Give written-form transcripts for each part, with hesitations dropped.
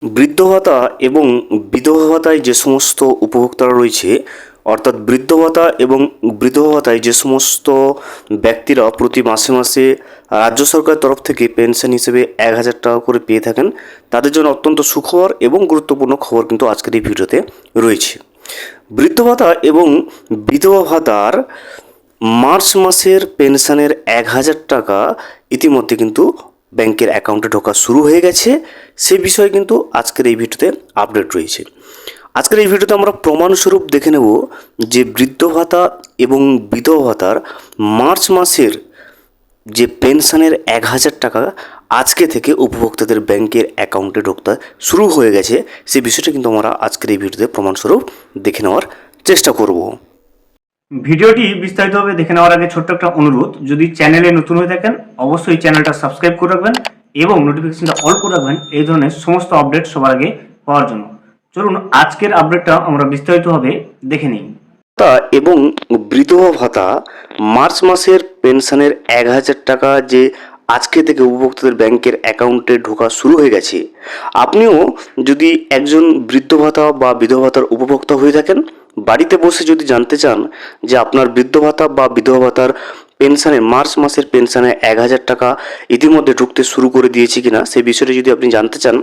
বৃদ্ধ ভাতা এবং বিধবা ভাতায় যে সমস্ত উপভোক্তারা রয়েছে, অর্থাৎ বৃদ্ধ ভাতা এবং বিধবা ভাতায় যে সমস্ত ব্যক্তিরা প্রতি মাসে মাসে রাজ্য সরকারের তরফ থেকে পেনশন হিসেবে 1,000 টাকা করে পেয়ে থাকেন, তাদের জন্য অত্যন্ত সুখবর এবং গুরুত্বপূর্ণ খবর কিন্তু আজকের এই ভিডিওতে রয়েছে। বৃদ্ধ ভাতা এবং বিধবা ভাতার মার্চ মাসের পেনশনের 1,000 টাকা ইতিমধ্যে কিন্তু ব্যাংকের অ্যাকাউন্টে ঢোকা শুরু হয়ে গেছে। সে বিষয়ে কিন্তু আজকের এই ভিডিওতে আপডেট রয়েছে। আজকের এই ভিডিওতে আমরা প্রমাণস্বরূপ দেখে নেব যে বৃদ্ধ ভাতা এবং বিধবা ভাতার মার্চ মাসের যে পেনশনের 1,000 টাকা আজকে থেকে উপভোক্তাদের ব্যাংকের অ্যাকাউন্টে ঢুকতে শুরু হয়ে গেছে, সেই বিষয়টা কিন্তু আমরা আজকের এই ভিডিওতে প্রমাণস্বরূপ দেখে নেওয়ার চেষ্টা করব। ভিডিওটি বিস্তারিতভাবে দেখে নেওয়ার আগে ছোট্ট একটা অনুরোধ, যদি চ্যানেলে নতুন হয়ে থাকেন অবশ্যই চ্যানেলটা সাবস্ক্রাইব করে রাখবেন এবং নোটিফিকেশনটা অল করে রাখবেন এই ধরনের সমস্ত আপডেট সবার আগে পাওয়ার জন্য। চলুন আজকের আপডেটটা আমরা বিস্তারিতভাবে দেখে নিই। ভাতা এবং বিধবা ভাতা মার্চ মাসের পেনশনের 1,000 টাকা যে আজকে থেকে উপভোক্তাদের ব্যাংকের অ্যাকাউন্টে ঢোকা শুরু হয়ে গেছে। আপনিও যদি একজন বৃদ্ধ ভাতা বা বিধবা ভাতার উপভোক্তা হয়ে থাকেন, বাড়িতে বসে যদি জানতে চান যে আপনার বৃদ্ধ ভাতা বা বিধবা ভাতার পেনশনে মার্চ মাসের পেনশনে 1,000 টাকা ইতিমধ্যে ঢুকতে শুরু করে দিয়েছি কিনা, সেই বিষয়টি যদি আপনি জানতে চান,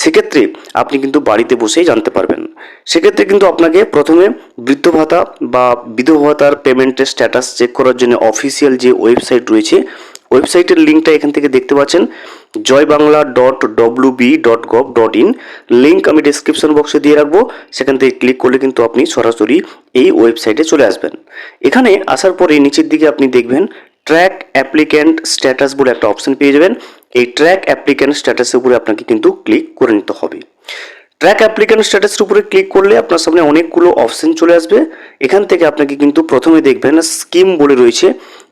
সেক্ষেত্রে আপনি কিন্তু বাড়িতে বসেই জানতে পারবেন। সেক্ষেত্রে কিন্তু আপনাকে প্রথমে বৃদ্ধ ভাতা বা বিধবা ভাতার পেমেন্টের স্ট্যাটাস চেক করার জন্য অফিসিয়াল যে ওয়েবসাইট রয়েছে, ওয়েবসাইটের লিঙ্কটা এখান থেকে দেখতে পাচ্ছেন, joybangla.wb.gov.in। লিঙ্ক আমি ডেসক্রিপশন বক্সে দিয়ে রাখবো, সেখান থেকে ক্লিক করলে কিন্তু আপনি সরাসরি এই ওয়েবসাইটে চলে আসবেন। এখানে আসার পরে নিচের দিকে আপনি দেখবেন ট্র্যাক অ্যাপ্লিক্যান্ট স্ট্যাটাস বলে একটা অপশন পেয়ে যাবেন। এই ট্র্যাক অ্যাপ্লিক্যান্ট স্ট্যাটাসের উপরে আপনাকে কিন্তু ক্লিক করে নিতে হবে। ট্র্যাক অ্যাপ্লিক্যান্ট স্ট্যাটাসের উপরে ক্লিক করলে আপনার সামনে অনেকগুলো অপশন চলে আসবে। এখান থেকে আপনাকে কিন্তু প্রথমে দেখবেন স্কিম বলে রয়েছে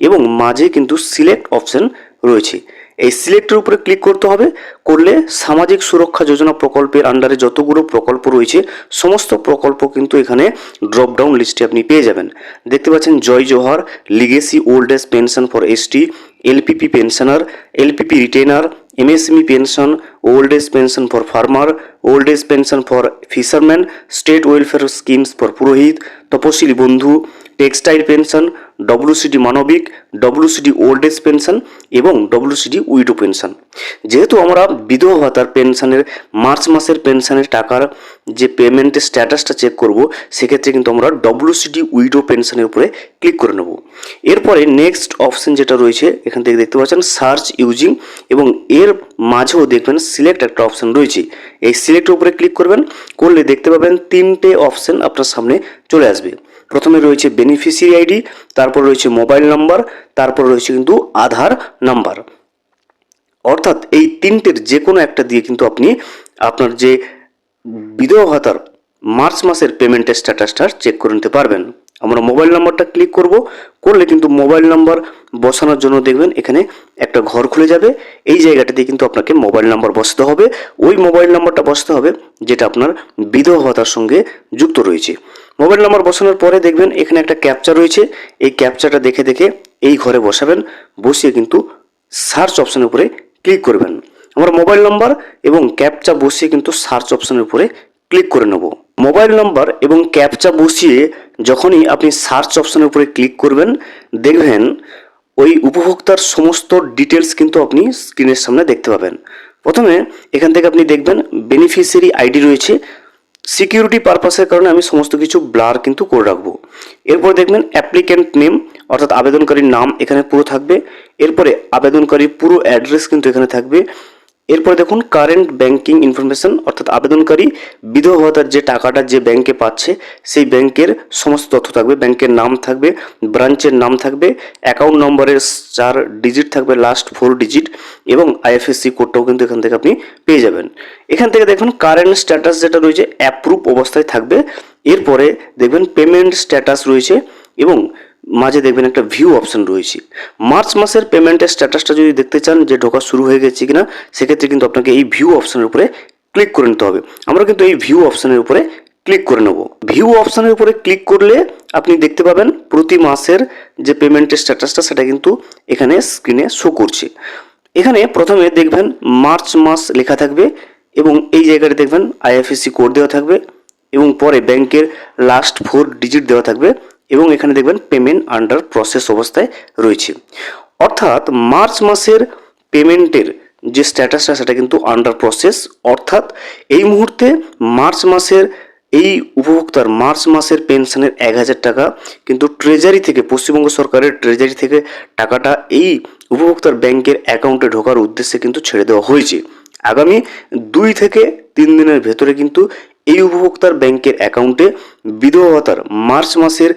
এবং মাঝে কিন্তু সিলেক্ট অপশন রয়েছে। এই সিলেক্টের উপরে ক্লিক করতে হবে। করলে সামাজিক সুরক্ষা যোজনা প্রকল্পের আন্ডারে যতগুলো প্রকল্প রয়েছে সমস্ত প্রকল্প কিন্তু এখানে ড্রপ ডাউন লিস্টে আপনি পেয়ে যাবেন। দেখতে পাচ্ছেন Jai Johar, legacy old age pension for ST, LPP pensioner, LPP retainer, MSME pension, old age pension for farmer, old age pension for fisherman, state welfare schemes for পুরোহিত, Tapashili Bandhu, textile pension, WCD Manabik, WCD old age pension এবং WCD widow pension. যেহেতু আমরা বিধবা ভাতার পেনশনের March মাসের পেনশনের টাকার যে পেমেন্টের স্ট্যাটাসটা চেক করব, সেক্ষেত্রে কিন্তু আমরা ডব্লিউসিডি উইডো পেনশনের উপরে ক্লিক করে নেব। এরপরে নেক্সট অপশন যেটা রয়েছে এখান থেকে দেখতে পাচ্ছেন সার্চ ইউজিং, এবং এর মাঝেও দেখবেন সিলেক্ট একটা অপশন রয়েছে। এই সিলেক্টের উপরে ক্লিক করবেন, করলে দেখতে পাবেন তিনটে অপশন আপনার সামনে চলে আসবে। প্রথমে রয়েছে বেনিফিশিয়ারি আইডি, তারপর রয়েছে মোবাইল নাম্বার, তারপর রয়েছে কিন্তু আধার নাম্বার। অর্থাৎ এই তিনটের যে কোনো একটা দিয়ে কিন্তু আপনি আপনার যে বিধবা ভাতার মার্চ মাসের পেমেন্টের স্ট্যাটাসটা চেক করে নিতে পারবেন। আমরা মোবাইল নাম্বারটা ক্লিক করব, করলে কিন্তু মোবাইল নাম্বার বসানোর জন্য দেখবেন এখানে একটা ঘর খুলে যাবে। এই জায়গাটাতে কিন্তু আপনাকে মোবাইল নাম্বার বসাতে হবে। ওই মোবাইল নাম্বারটা বসাতে হবে যেটা আপনার বিধবা ভাতার সঙ্গে যুক্ত রয়েছে। মোবাইল নাম্বার বসানোর পরে দেখবেন এখানে একটা ক্যাপচা রয়েছে। এই ক্যাপচাটা দেখে দেখে এই ঘরে বসাবেন। বসিয়ে কিন্তু সার্চ অপশনের উপরে ক্লিক করবেন। আমরা মোবাইল নাম্বার এবং ক্যাপচা বসিয়ে কিন্তু সার্চ অপশনের উপরে ক্লিক করে নেব। মোবাইল নাম্বার এবং ক্যাপচা বসিয়ে যখনই আপনি সার্চ অপশনের উপরে ক্লিক করবেন, দেখবেন ওই উপভোক্তার সমস্ত ডিটেলস কিন্তু আপনি স্ক্রিনের সামনে দেখতে পাবেন। প্রথমে এখান থেকে আপনি দেখবেন বেনিফিশিয়ারি আইডি রয়েছে। সিকিউরিটি পারপাসের কারণে আমি সমস্ত কিছু ব্লার কিন্তু করে রাখবো। এরপর দেখবেন অ্যাপ্লিক্যান্ট নেম, অর্থাৎ আবেদনকারীর নাম এখানে পুরো থাকবে। এরপরে আবেদনকারীর পুরো অ্যাড্রেস কিন্তু এখানে থাকবে। এরপরে দেখুন কারেন্ট ব্যাংকিং ইনফরমেশন, অর্থাৎ আবেদনকারী বিধবা ভাতার যে টাকাটা যে ব্যাংকে পাচ্ছে সেই ব্যাংকের সমস্ত তথ্য থাকবে। ব্যাংকের নাম থাকবে, ব্রাঞ্চের নাম থাকবে, অ্যাকাউন্ট নম্বরের 4 ডিজিট থাকবে, লাস্ট 4 ডিজিট, এবং আইএফএসসি কোডটাও কিন্তু এখান থেকে আপনি পেয়ে যাবেন। এখান থেকে দেখুন কারেন্ট স্ট্যাটাস যেটা রয়েছে অ্যাপ্রুভ অবস্থায় থাকবে। এরপরে দেখবেন পেমেন্ট স্ট্যাটাস রয়েছে এবং মাঝে দেখবেন একটা ভিউ অপশন রয়েছে। মার্চ মাসের পেমেন্টের স্ট্যাটাসটা যদি দেখতে চান যে ঢোকা শুরু হয়ে গেছে কিনা, সেক্ষেত্রে কিন্তু আপনাকে এই ভিউ অপশনের উপরে ক্লিক করে নিতে হবে। আমরা কিন্তু এই ভিউ অপশনের উপরে ক্লিক করে নেব। ভিউ অপশনের উপরে ক্লিক করলে আপনি দেখতে পাবেন প্রতি মাসের যে পেমেন্টের স্ট্যাটাসটা সেটা কিন্তু এখানে স্ক্রিনে শো করছে। এখানে প্রথমে দেখবেন মার্চ মাস লেখা থাকবে এবং এই জায়গাটা দেখবেন আইএফএসসি কোড দেওয়া থাকবে এবং পরে ব্যাংকের লাস্ট 4 ডিজিট দেওয়া থাকবে এবং এখানে দেখবেন পেমেন্ট আন্ডার প্রসেস অবস্থায় রয়েছে। অর্থাৎ মার্চ মাসের পেমেন্টের যে স্ট্যাটাসটা সেটা কিন্তু আন্ডার প্রসেস। অর্থাৎ এই মুহূর্তে মার্চ মাসের এই উপভোক্তার মার্চ মাসের পেনশনের 1,000 টাকা কিন্তু ট্রেজারি থেকে, পশ্চিমবঙ্গ সরকারের ট্রেজারি থেকে টাকাটা এই উপভোক্তার ব্যাংকের অ্যাকাউন্টে ঢোকার উদ্দেশ্যে কিন্তু ছেড়ে দেওয়া হয়েছে। আগামী 2 থেকে 3 দিনের ভেতরে কিন্তু এই উপভোক্তার ব্যাংকের অ্যাকাউন্টে বিধবা ভাতার মার্চ মাসের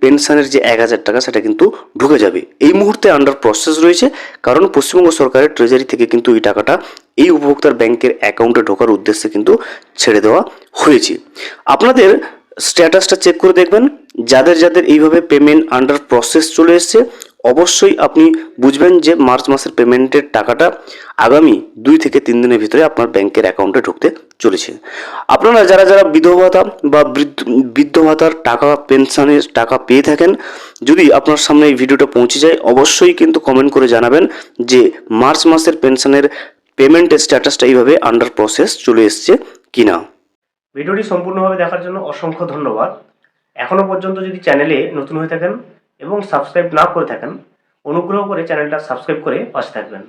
পেনশনের যে 1,000 টাকা সেটা কিন্তু ঢুকে যাবে। এই মুহূর্তে আন্ডার প্রসেস রয়েছে, কারণ পশ্চিমবঙ্গ সরকারের ট্রেজারি থেকে কিন্তু এই টাকাটা এই উপভোক্তার ব্যাংকের অ্যাকাউন্টে ঢোকার উদ্দেশ্যে কিন্তু ছেড়ে দেওয়া হয়েছে। আপনাদের স্ট্যাটাসটা চেক করে দেখবেন, যাদের যাদের এইভাবে পেমেন্ট আন্ডার প্রসেস চলে এসছে অবশ্যই আপনি বুঝবেন যে মার্চ মাসের পেমেন্টের টাকাটা আগামী 2 থেকে 3 দিনের ভিতরে আপনার ব্যাংকের অ্যাকাউন্টে ঢুকতে চলেছে। আপনারা যারা যারা বিধবা ভাতা বা বৃদ্ধ ভাতার টাকা, পেনশনের টাকা পেয়ে থাকেন, যদি আপনার সামনে এই ভিডিওটা পৌঁছে যায় অবশ্যই কিন্তু কমেন্ট করে জানাবেন যে মার্চ মাসের পেনশনের পেমেন্টের স্ট্যাটাসটা এইভাবে আন্ডার প্রসেস চলে এসছে কিনা। ভিডিওটি সম্পূর্ণভাবে দেখার জন্য অসংখ্য ধন্যবাদ। এখনও পর্যন্ত যদি চ্যানেলে নতুন হয়ে থাকেন এবং সাবস্ক্রাইব না করে থাকেন, অনুগ্রহ করে চ্যানেলটা সাবস্ক্রাইব করে পাশে থাকবেন।